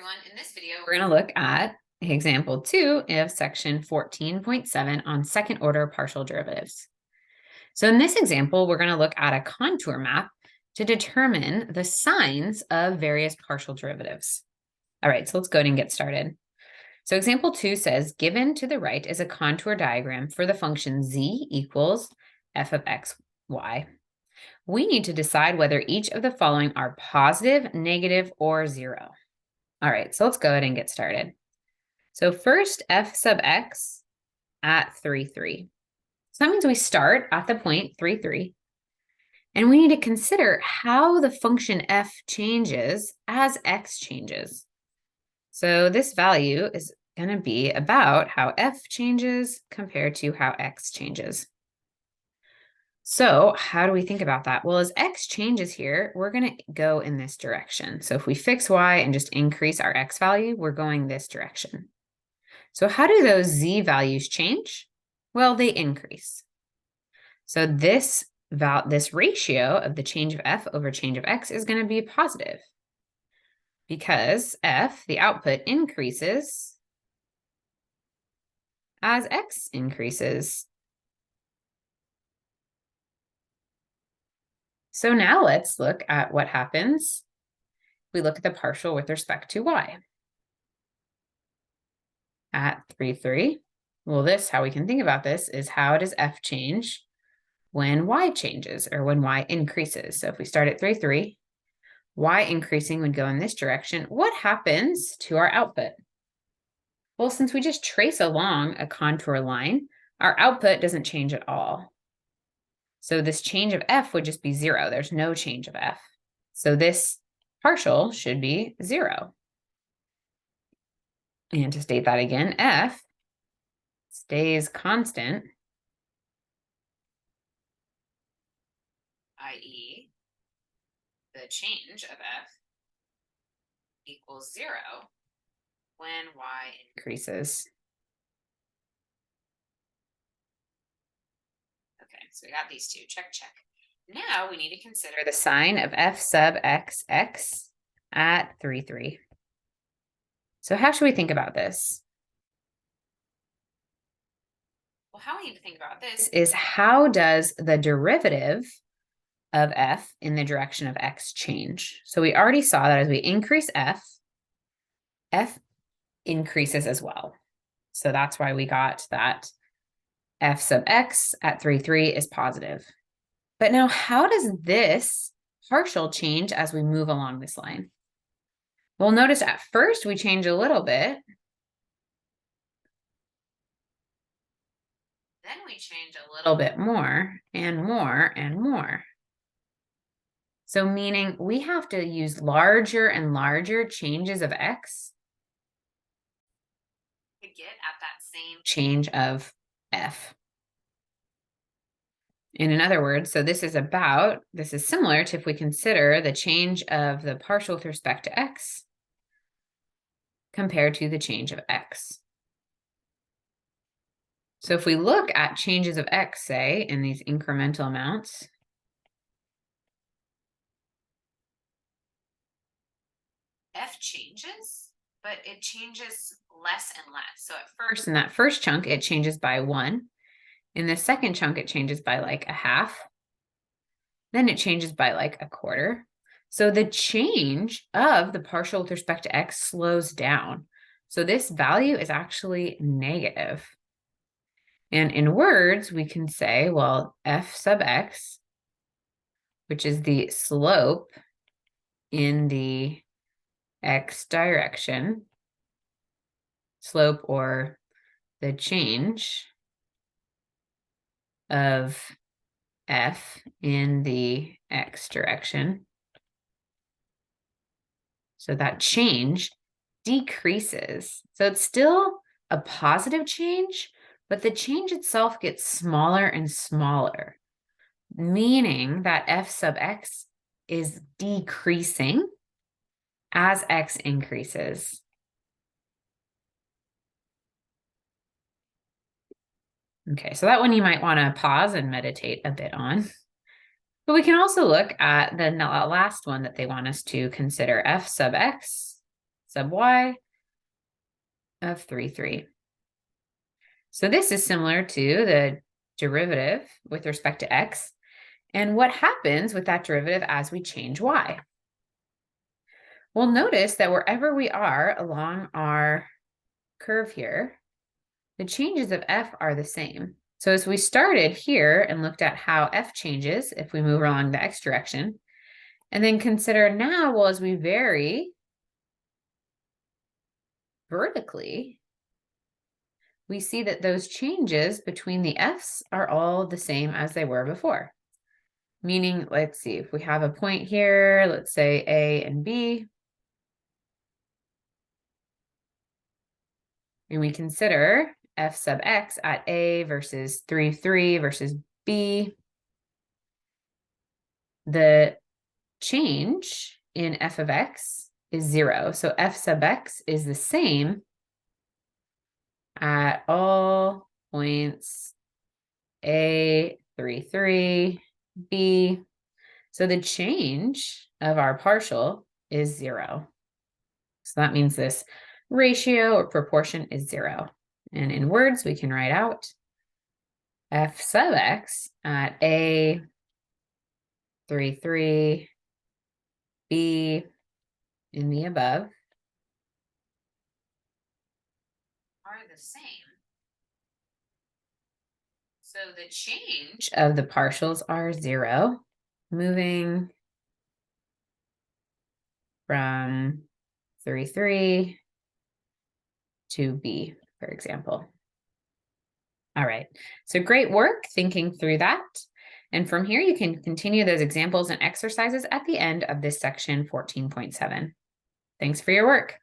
everyone. In this video, we're going to look at example 2 of section 14.7 on second order partial derivatives. So in this example, we're going to look at a contour map to determine the signs of various partial derivatives. All right, so let's go ahead and get started. So example 2 says, given to the right is a contour diagram for the function z equals f of x, y. We need to decide whether each of the following are positive, negative, or 0. All right, so let's go ahead and get started. So first, f sub x at 3, 3. So that means we start at the point 3, 3. And we need to consider how the function f changes as x changes. So this value is going to be about how f changes compared to how x changes. So how do we think about that? Well, as x changes here, we're going to go in this direction. So if we fix y and just increase our x value, we're going this direction. So how do those z values change? Well, they increase. So this ratio of the change of f over change of x is going to be positive because f, the output, increases as x increases. So now let's look at what happens. We look at the partial with respect to y. At 3, 3. Well, how we can think about this is how does f change when y changes or when y increases? So if we start at 3, 3, y increasing would go in this direction. What happens to our output? Well, since we just trace along a contour line, our output doesn't change at all. So this change of f would just be 0. There's no change of f. So this partial should be 0. And to state that again, f stays constant, i.e., the change of f equals 0 when y increases. Okay, so we got these two. Check, check. Now we need to consider the sign of f sub x at 3, 3. So how should we think about this? Well, how we need to think about this is how does the derivative of f in the direction of x change? So we already saw that as we increase f increases as well. So that's why we got that f sub x at 3, 3 is positive. But now how does this partial change as we move along this line? Well, notice at first we change a little bit. Then we change a little bit more and more and more. So meaning we have to use larger and larger changes of x to get at that same change of f. And in other words, so this is similar to if we consider the change of the partial with respect to x compared to the change of x. So if we look at changes of x, say, in these incremental amounts, f changes, but it changes less and less. So at first, in that first chunk, it changes by 1. In the second chunk, it changes by like a half. Then it changes by like a quarter. So the change of the partial with respect to x slows down. So this value is actually negative. And in words, we can say, well, f sub x, which is the slope in the x direction, slope or the change of f in the x direction. So that change decreases. So it's still a positive change, but the change itself gets smaller and smaller, meaning that f sub x is decreasing as x increases. Okay, so that one you might want to pause and meditate a bit on. But we can also look at the last one that they want us to consider, f sub x sub y of 3, 3. So this is similar to the derivative with respect to x and what happens with that derivative as we change y. We'll notice that wherever we are along our curve here, the changes of f are the same. So as we started here and looked at how f changes if we move along the x direction, and then consider now, well, as we vary vertically, we see that those changes between the f's are all the same as they were before. Meaning, let's see, if we have a point here, let's say A and B, and we consider f sub x at A versus 3, 3 versus B, the change in f of x is 0. So f sub x is the same at all points A, 3, 3, B. So the change of our partial is 0. So that means this ratio or proportion is 0. And in words, we can write out f sub x at A, 3, 3, B in the above are the same. So the change of the partials are 0, moving from 3, 3 to B, for example. All right, so great work thinking through that. And from here, you can continue those examples and exercises at the end of this section 14.7. Thanks for your work.